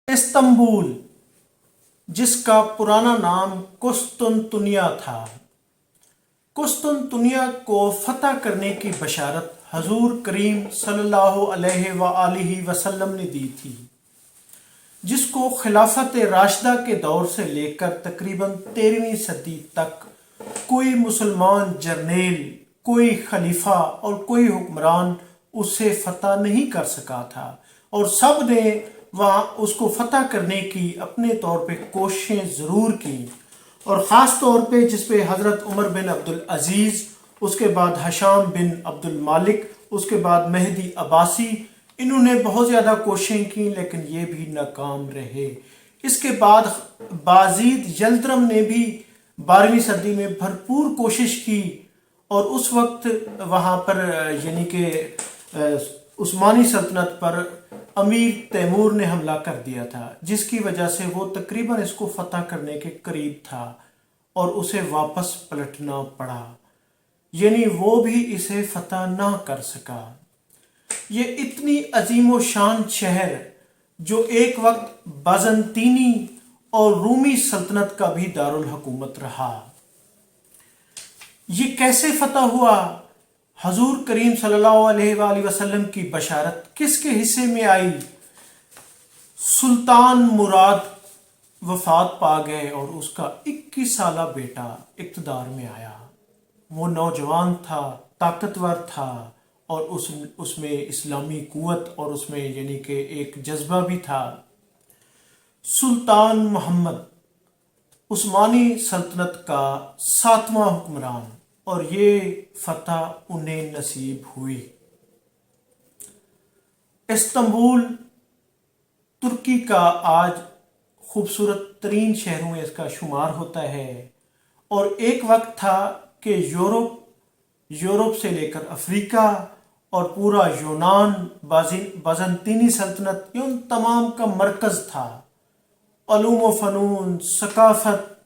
Istanbul, जिसका पुराना नाम कुस्तुनतुनिया था, कुस्तुनतुनिया को फतह करने की बशारत हजूर करीम सल्लल्लाहु अलैहि वसल्लम ने दी थी, जिसको खिलाफत राशिदा के दौर से लेकर तकरीबन 13वीं सदी तक कोई मुसलमान जर्नेल, कोई खलीफा और कोई हुक्मरान उसे फतह नहीं कर सका था, और सब ने वहाँ उसको फतह करने की अपने तौर पे कोशिशें ज़रूर की। और ख़ास तौर पे जिस पे हज़रत उमर बिन अब्दुल अज़ीज़, उसके बाद हशाम बिन अब्दुल मालिक, उसके बाद मेहदी अब्बासी, इन्होंने बहुत ज़्यादा कोशिशें की लेकिन ये भी नाकाम रहे। इसके बाद बाजीद यल्दरम ने भी 12वीं सदी में भरपूर कोशिश की और उस वक्त वहाँ पर यानी कि उस्मानी सल्तनत पर अमीर तैमूर ने हमला कर दिया था, जिसकी वजह से वो तकरीबन इसको फतह करने के करीब था और उसे वापस पलटना पड़ा, यानी वो भी इसे फतह ना कर सका। ये इतनी अजीम शान शहर जो एक वक्त बाज़ंतीनी और रूमी सल्तनत का भी दारुल हुकूमत रहा, ये कैसे फतह हुआ? हजूर करीम सल्लल्लाहु अलैहि वसल्लम की बशारत किसके हिस्से में आई? सुल्तान मुराद वफात पा गए और उसका 21 साला बेटा इक़्तिदार में आया। वो नौजवान था, ताकतवर था और उसमें इस्लामी कुव्वत और उसमें यानी कि एक जज्बा भी था। सुल्तान मोहम्मद, उस्मानी सल्तनत का 7वां हुक्मरान, और ये फतह उन्हें नसीब हुई। इस्तंबुल तुर्की का आज खूबसूरत तरीन शहरों में इसका शुमार होता है, और एक वक्त था कि यूरोप से लेकर अफ्रीका और पूरा यूनान, बाज़ंतीनी सल्तनत, ये उन तमाम का मरकज़ था। अलूम व फ़नून, सकाफ़त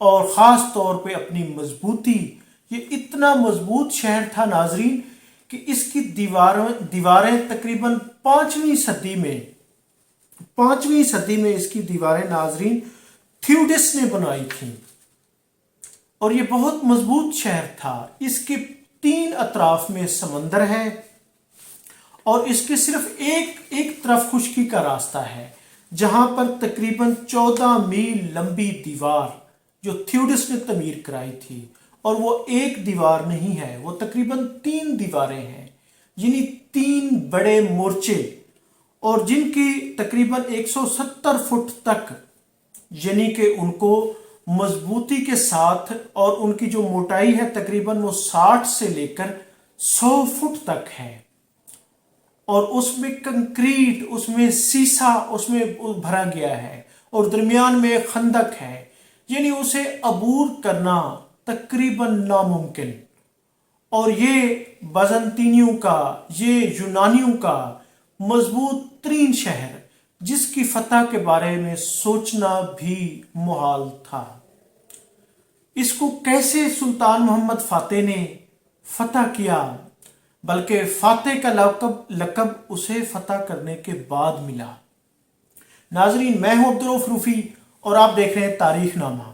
और ख़ास तौर पे अपनी मजबूती, ये इतना मजबूत शहर था नाजरीन कि इसकी दीवारें तकरीबन 5वीं सदी में इसकी दीवारें नाजरीन थ्यूडिस ने बनाई थी, और ये बहुत मजबूत शहर था। इसके 3 अतराफ में समंदर है और इसके सिर्फ एक तरफ खुश्की का रास्ता है, जहां पर तकरीबन 14 मील लंबी दीवार जो थ्यूडिस ने तमीर कराई थी, और वो एक दीवार नहीं है, वो तकरीबन 3 दीवारें हैं, यानी 3 बड़े मोर्चे, और जिनकी तकरीबन 170 फुट तक यानी कि उनको मजबूती के साथ, और उनकी जो मोटाई है तकरीबन वो 60 से लेकर 100 फुट तक है, और उसमें कंक्रीट, उसमें सीसा उसमें भरा गया है, और दरमियान में एक खंदक है, यानी उसे अबूर करना तकरीबन नामुमकिन। और ये बाज़ंतीनियों का, ये यूनानियों का मजबूत तरीन शहर, जिसकी फतह के बारे में सोचना भी मुहाल था। इसको कैसे सुल्तान मोहम्मद फातेह ने फतह किया? बल्कि फातेह का लक़ब उसे फतह करने के बाद मिला। नाजरीन, मैं हूं अब्दुल रूफी और आप देख रहे हैं तारीखनामा।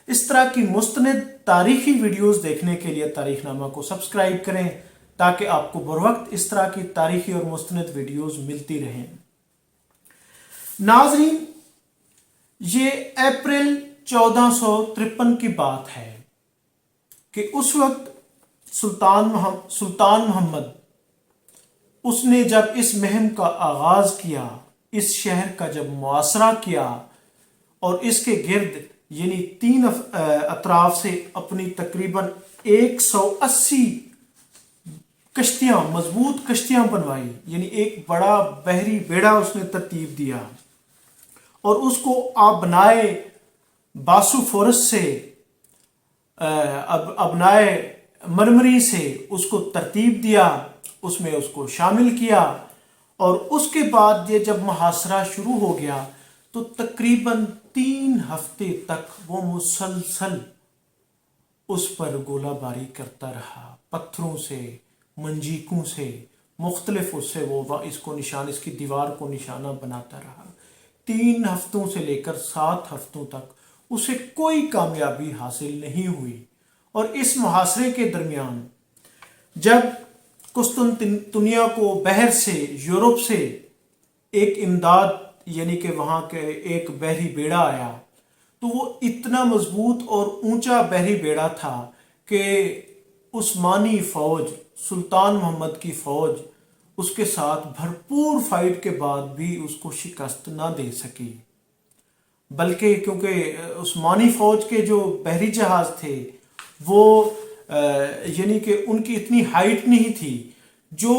इस तरह की मुस्तनद तारीखी वीडियोस देखने के लिए तारीखनामा को सब्सक्राइब करें, ताकि आपको बर वक्त इस तरह की तारीखी और मुस्तनद वीडियोस मिलती रहें। नाजरीन, ये अप्रैल 1453 की बात है कि उस वक्त सुल्तान मोहम्मद, उसने जब इस मुहिम का आगाज किया, इस शहर का जब मुआसरा किया और इसके गिर्द यानी 3 अतराफ से अपनी तकरीबन 180 कश्तियां, मजबूत कश्तियां बनवाई, यानी एक बड़ा बहरी बेड़ा उसने तरतीब दिया, और उसको अबनाए बासुफोरस से, अबनाए मरमरी से उसको तरतीब दिया, उसमें उसको शामिल किया, और उसके बाद ये जब मुहासरा शुरू हो गया तो तकरीबन 3 हफ्ते तक वो मुसलसल उस पर गोलाबारी करता रहा, पत्थरों से, मंजीकों से, मुख्तलिफ उससे वो इसको निशान, इसकी दीवार को निशाना बनाता रहा। 3 हफ्तों से लेकर 7 हफ्तों तक उसे कोई कामयाबी हासिल नहीं हुई। और इस मुहासरे के दरमियान जब कुस्तुनतुनिया को बहर से, यूरोप से एक इमदाद यानी कि वहाँ के एक बहरी बेड़ा आया, तो वो इतना मजबूत और ऊंचा बहरी बेड़ा था कि उस्मानी फ़ौज, सुल्तान मोहम्मद की फ़ौज उसके साथ भरपूर फाइट के बाद भी उसको शिकस्त ना दे सकी। बल्कि क्योंकि उस्मानी फ़ौज के जो बहरी जहाज़ थे वो यानी कि उनकी इतनी हाइट नहीं थी जो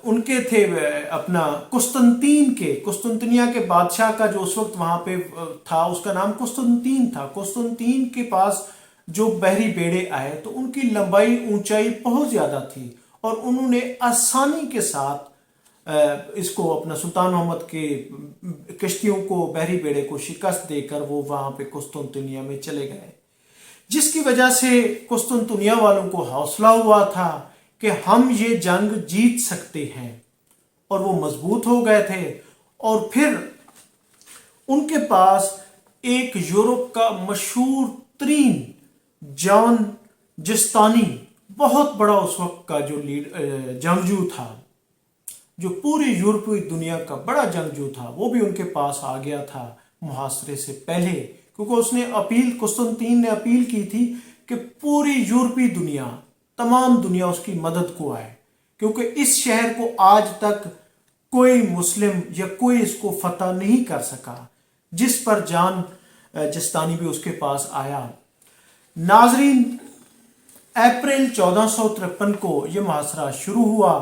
उनके थे अपना कुस्तुनतुनिया के बादशाह का जो उस वक्त वहाँ पे था, उसका नाम कुस्तुनतीन था। कुस्तुनतीन के पास जो बहरी बेड़े आए तो उनकी लंबाई ऊंचाई बहुत ज़्यादा थी और उन्होंने आसानी के साथ इसको अपना सुल्तान मोहम्मद के कश्तियों को, बहरी बेड़े को शिकस्त देकर वो वहाँ पे कुस्तुनतुनिया में चले गए, जिसकी वजह से कुस्तुनतुनिया वालों को हौसला हुआ था कि हम ये जंग जीत सकते हैं और वो मजबूत हो गए थे। और फिर उनके पास एक यूरोप का मशहूर तरीन जॉन जिस्तानी, बहुत बड़ा उस वक्त का जो जंगजू था, जो पूरी यूरोपीय दुनिया का बड़ा जंगजू था, वो भी उनके पास आ गया था मुहासरे से पहले, क्योंकि उसने कुस्तुनतीन ने अपील की थी कि पूरी यूरोपीय दुनिया, तमाम दुनिया उसकी मदद को आए, क्योंकि इस शहर को आज तक कोई मुस्लिम या कोई इसको फतह नहीं कर सका, जिस पर जॉन जिस्तानी भी उसके पास आया। नाजरीन, अप्रैल 1453 को यह मुहासरा शुरू हुआ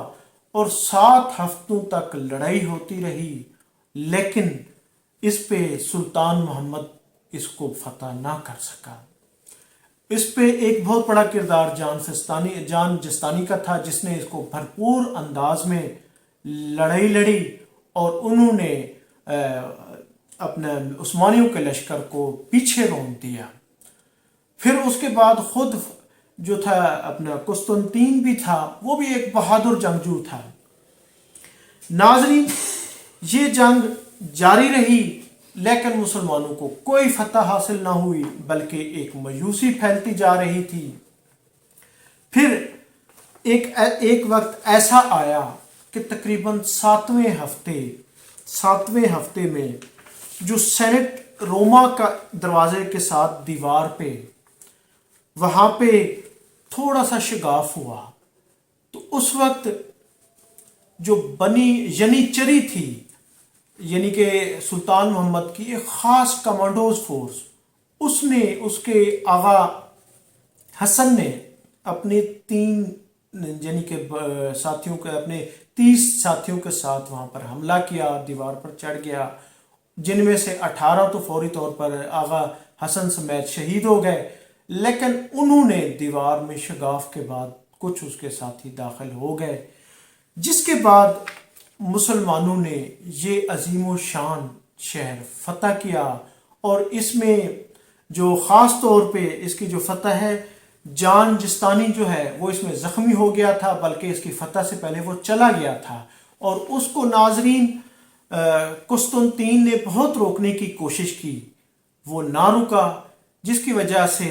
और 7 हफ्तों तक लड़ाई होती रही, लेकिन इस पे सुल्तान मोहम्मद इसको फतह ना कर सका। इस पे एक बहुत बड़ा किरदार जॉन जिस्तानी का था, जिसने इसको भरपूर अंदाज में लड़ाई लड़ी और उन्होंने अपने उस्मानियों के लश्कर को पीछे रोक दिया। फिर उसके बाद खुद जो था अपना कुस्तुनतीन भी था, वो भी एक बहादुर जंगजू था। नाजरीन, ये जंग जारी रही, लेकिन मुसलमानों को कोई फतह हासिल ना हुई, बल्कि एक मायूसी फैलती जा रही थी। फिर एक वक्त ऐसा आया कि तकरीबन 7वें हफ्ते में जो सेनेट रोमा का दरवाजे के साथ दीवार पे, वहाँ पे थोड़ा सा शिगाफ हुआ, तो उस वक्त जो बनी यनीचरी थी, यानी कि सुल्तान मोहम्मद की एक ख़ास कमांडोज फोर्स, उसके आगा हसन ने अपने 30 साथियों के साथ वहाँ पर हमला किया, दीवार पर चढ़ गया, जिनमें से 18 तो फौरी तौर पर आगा हसन समेत शहीद हो गए, लेकिन उन्होंने दीवार में शगाफ के बाद कुछ उसके साथी दाखिल हो गए, जिसके बाद मुसलमानों ने ये अजीम शान शहर फतह किया। और इसमें जो ख़ास तौर पे इसकी जो फतह है, जॉन जिस्तानी जो है वो इसमें ज़ख्मी हो गया था, बल्कि इसकी फतह से पहले वो चला गया था और उसको नाजरीन कुस्तुनतीन ने बहुत रोकने की कोशिश की, वो ना रुका, जिसकी वजह से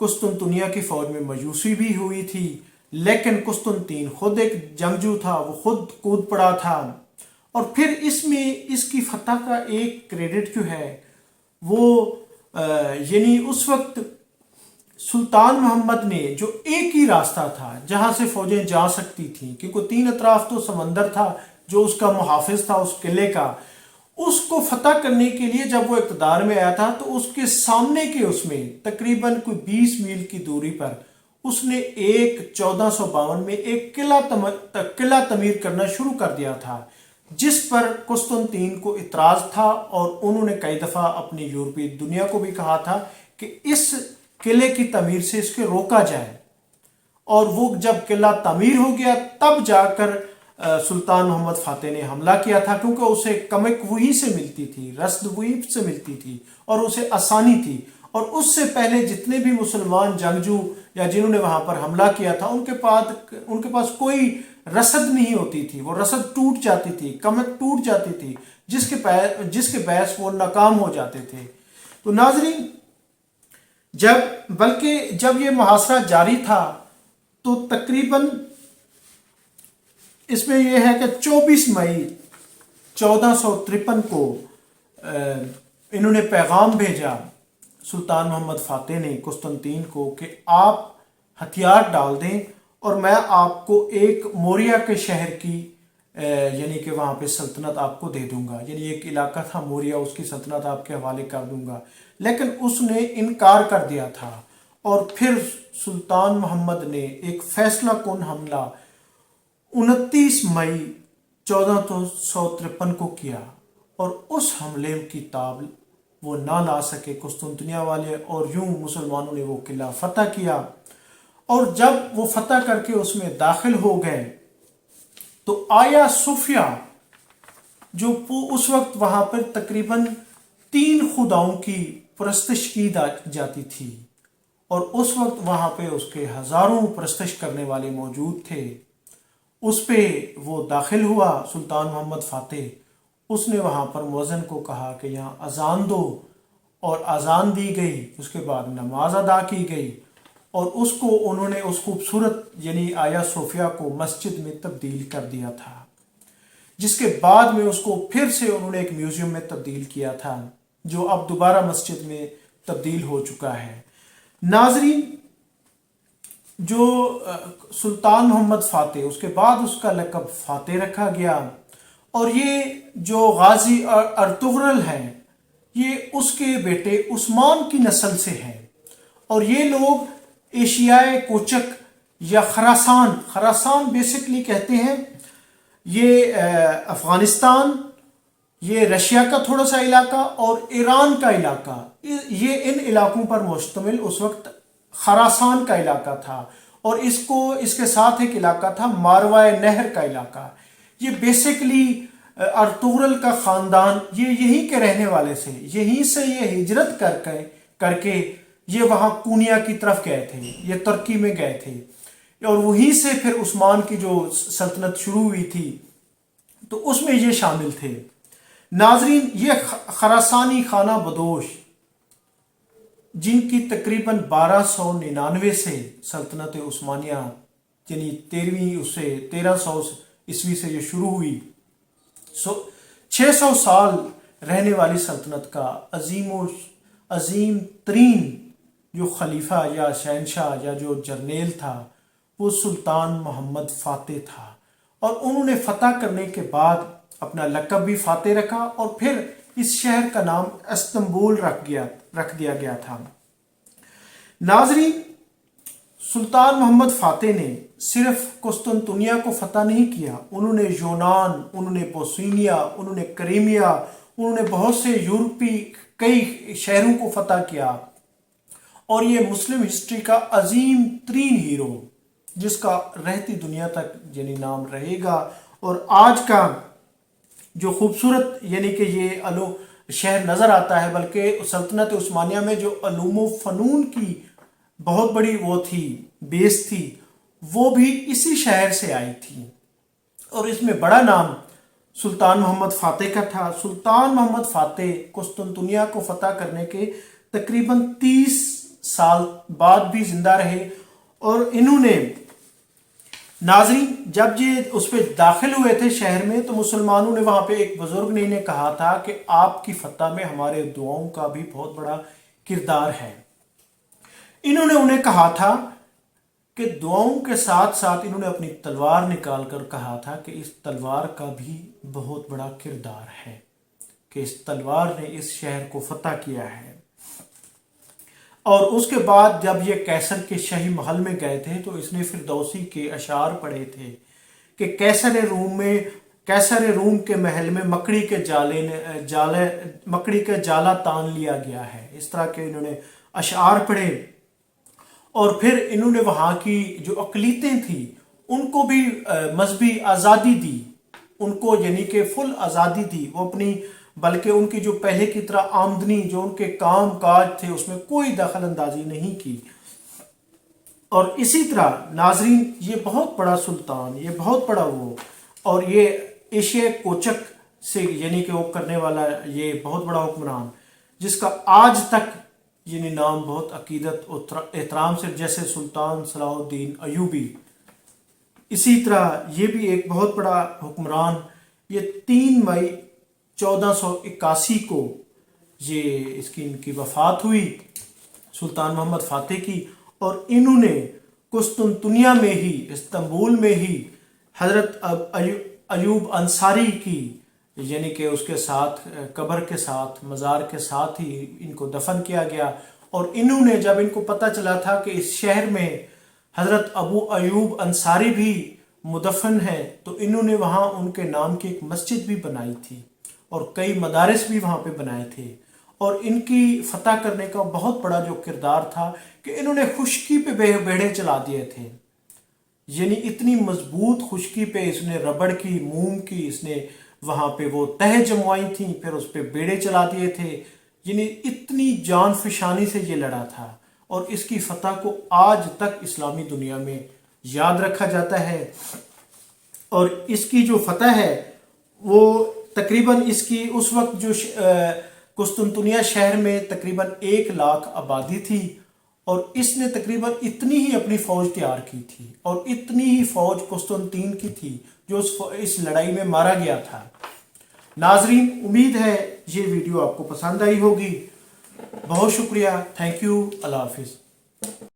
कुस्तुनतुनिया की फ़ौज में मायूसी भी हुई थी। लेकिन कुस्तुनतीन खुद एक जंगजू था, वो खुद कूद पड़ा था। और फिर इसमें इसकी फतह का एक क्रेडिट जो है वो यानी उस वक्त सुल्तान मोहम्मद ने जो एक ही रास्ता था जहाँ से फौजें जा सकती थीं, क्योंकि 3 अतराफ तो समंदर था जो उसका मुहाफिज था उस किले का, उसको फतह करने के लिए जब वो इक़्तिदार में आया था तो उसके सामने के उसमें तकरीबन कोई 20 मील की दूरी पर उसने 1452 में एक किला तमीर करना शुरू कर दिया था, जिस पर कुस्तुनतीन को इतराज़ था और उन्होंने कई दफ़ा अपनी यूरोपीय दुनिया को भी कहा था कि इस किले की तमीर से इसके रोका जाए। और वो जब किला तमीर हो गया तब जाकर सुल्तान मोहम्मद फातेह ने हमला किया था, क्योंकि उसे कमक वहीं से मिलती थी, रसद वहीं से मिलती थी और उसे आसानी थी। और उससे पहले जितने भी मुसलमान जंगजू या जिन्होंने वहाँ पर हमला किया था उनके पास कोई रसद नहीं होती थी, वो रसद टूट जाती थी, कमक टूट जाती थी, जिसके बायस वो नाकाम हो जाते थे। तो नाजरीन, जब ये मुहासरा जारी था तो तकरीबन इसमें यह है कि 24 मई 1453 को इन्होंने पैगाम भेजा सुल्तान मोहम्मद फातेह ने कुस्तुनतीन को कि आप हथियार डाल दें और मैं आपको एक मोरिया के शहर की यानी कि वहाँ पे सल्तनत आपको दे दूंगा, यानी एक इलाका था मोरिया, उसकी सल्तनत आपके हवाले कर दूंगा। लेकिन उसने इनकार कर दिया था और फिर सुल्तान मोहम्मद ने एक फैसला कुन हमला 29 मई 1453 को किया और उस हमले की ताब वो ना ला सके कुस्तुनतनिया वाले, और यूं मुसलमानों ने वो किला फतह किया। और जब वो फतह करके उसमें दाखिल हो गए तो आया सूफिया, जो उस वक्त वहां पर तकरीबन 3 खुदाओं की परस्तिश की जाती थी और उस वक्त वहां पे उसके हजारों परस्तिश करने वाले मौजूद थे। उस पे वो दाखिल हुआ सुल्तान मोहम्मद फातेह। उसने वहाँ पर मुअज्जिन को कहा कि यहाँ अजान दो, और अजान दी गई। उसके बाद नमाज अदा की गई और उसको उन्होंने उस खूबसूरत यानी आया सोफिया को मस्जिद में तब्दील कर दिया था, जिसके बाद में उसको फिर से उन्होंने एक म्यूज़ियम में तब्दील किया था, जो अब दोबारा मस्जिद में तब्दील हो चुका है। नाजरीन, जो सुल्तान मोहम्मद फातेह, उसके बाद उसका लक़ब फातेह रखा गया, और ये जो गाजी अर्तुगरल हैं ये उसके बेटे उस्मान की नस्ल से हैं। और ये लोग एशियाई कोचक या खरासान बेसिकली कहते हैं, ये अफ़गानिस्तान, ये रशिया का थोड़ा सा इलाका और ईरान का इलाका, ये इन इलाकों पर मुश्तमिल उस वक्त खरासान का इलाका था। और इसके साथ एक इलाका था मारवाए नहर का इलाका। ये बेसिकली अर्तुगरल का ख़ानदान ये यहीं के रहने वाले थे, यहीं से ये हिजरत करके ये वहाँ कूनिया की तरफ गए थे, ये तुर्की में गए थे, और वहीं से फिर उस्मान की जो सल्तनत शुरू हुई थी तो उसमें ये शामिल थे। नाजरीन, ये खरासानी खाना बदोश, जिनकी तकरीबन 1299 से सल्तनत उस्मानिया यानी 1300 ईस्वी से ये शुरू हुई, 600 साल रहने वाली सल्तनत का अजीम तरीन जो खलीफा या शहनशाह या जो जर्नेल था वो सुल्तान मोहम्मद फातेह था। और उन्होंने फतह करने के बाद अपना लक़ब भी फातेह रखा और फिर इस शहर का नाम इस्तांबुल रख दिया गया था। नाजरीन, सुल्तान मोहम्मद फातेह ने सिर्फ कुस्तुनतुनिया को फतह नहीं किया, उन्होंने यूनान, उन्होंने बोस्निया, उन्होंने क्रीमिया, उन्होंने बहुत से यूरोपी कई शहरों को फतह किया। और ये मुस्लिम हिस्ट्री का अजीम तरीन हीरो, जिसका रहती दुनिया तक यानी नाम रहेगा। और आज का जो खूबसूरत यानी कि ये शहर नज़र आता है, बल्कि सल्तनत उस्मानिया में जो अलूम फ़नून की बहुत बड़ी वो थी, बेस थी, वो भी इसी शहर से आई थी। और इसमें बड़ा नाम सुल्तान मोहम्मद फातेह का था। सुल्तान मोहम्मद फातेह कुस्तुनतुनिया को फतह करने के तकरीबन 30 साल बाद भी जिंदा रहे। और इन्होंने नाजरीन, जब ये उस पर दाखिल हुए थे शहर में, तो मुसलमानों ने वहाँ पे एक बुजुर्ग ने इन्हें कहा था कि आपकी फतह में हमारे दुआओं का भी बहुत बड़ा किरदार है। इन्होंने उन्हें कहा था कि दुआओं के साथ साथ इन्होंने अपनी तलवार निकाल कर कहा था कि इस तलवार का भी बहुत बड़ा किरदार है, कि इस तलवार ने इस शहर को फतह किया है। और उसके बाद जब ये कैसर के शाही महल में गए थे तो इसने फिरदौसी के अशार पढ़े थे कि कैसर रूम के महल में मकड़ी के जाला तान लिया गया है। इस तरह के इन्होंने अशार पढ़े। और फिर इन्होंने वहाँ की जो अक़लीतें थी उनको भी मजहबी आज़ादी दी, उनको यानी कि फुल आज़ादी दी वो अपनी, बल्कि उनकी जो पहले की तरह आमदनी, जो उनके काम काज थे, उसमें कोई दखल अंदाजी नहीं की। और इसी तरह नाजरीन, ये बहुत बड़ा सुल्तान, ये बहुत बड़ा वो, और ये एशिया कोचक से यानी कि वो करने वाला ये बहुत बड़ा हुक्मरान, जिसका आज तक यानी नाम बहुत अकीदत और एहतराम से, जैसे सुल्तान सलाहुद्दीन अयूबी। इसी तरह ये भी एक बहुत बड़ा हुक्मरान, ये 3 मई 1481 को ये इनकी वफ़ात हुई, सुल्तान मोहम्मद फ़ातेह की। और इन्होंने कुस्तुनतुनिया में ही, इस्तांबुल में ही हज़रत अयूब अंसारी की यानी कि उसके साथ कब्र के साथ, मज़ार के साथ ही इनको दफन किया गया। और इन्होंने, जब इनको पता चला था कि इस शहर में हज़रत अबू अयूब अंसारी भी मुदफन हैं, तो इन्होंने वहाँ उनके नाम की एक मस्जिद भी बनाई थी और कई मदारिस भी वहाँ पे बनाए थे। और इनकी फतह करने का बहुत बड़ा जो किरदार था कि इन्होंने खुश्की पे बेड़े चला दिए थे, यानी इतनी मजबूत खुश्की पे इसने रबड़ की, मोम की, इसने वहाँ पे वो तह जमवाई थी, फिर उस पर बेड़े चला दिए थे, यानी इतनी जान फिशानी से ये लड़ा था। और इसकी फतह को आज तक इस्लामी दुनिया में याद रखा जाता है। और इसकी जो फतह है वो तकरीबन, इसकी उस वक्त जो कुस्तुनतुनिया शहर में तकरीबन 1 लाख आबादी थी, और इसने तकरीबन इतनी ही अपनी फ़ौज तैयार की थी और इतनी ही फ़ौज कुस्तुनतीन की थी जो इस लड़ाई में मारा गया था। नाजरीन, उम्मीद है ये वीडियो आपको पसंद आई होगी। बहुत शुक्रिया, थैंक यू, अल्लाह हाफिज़।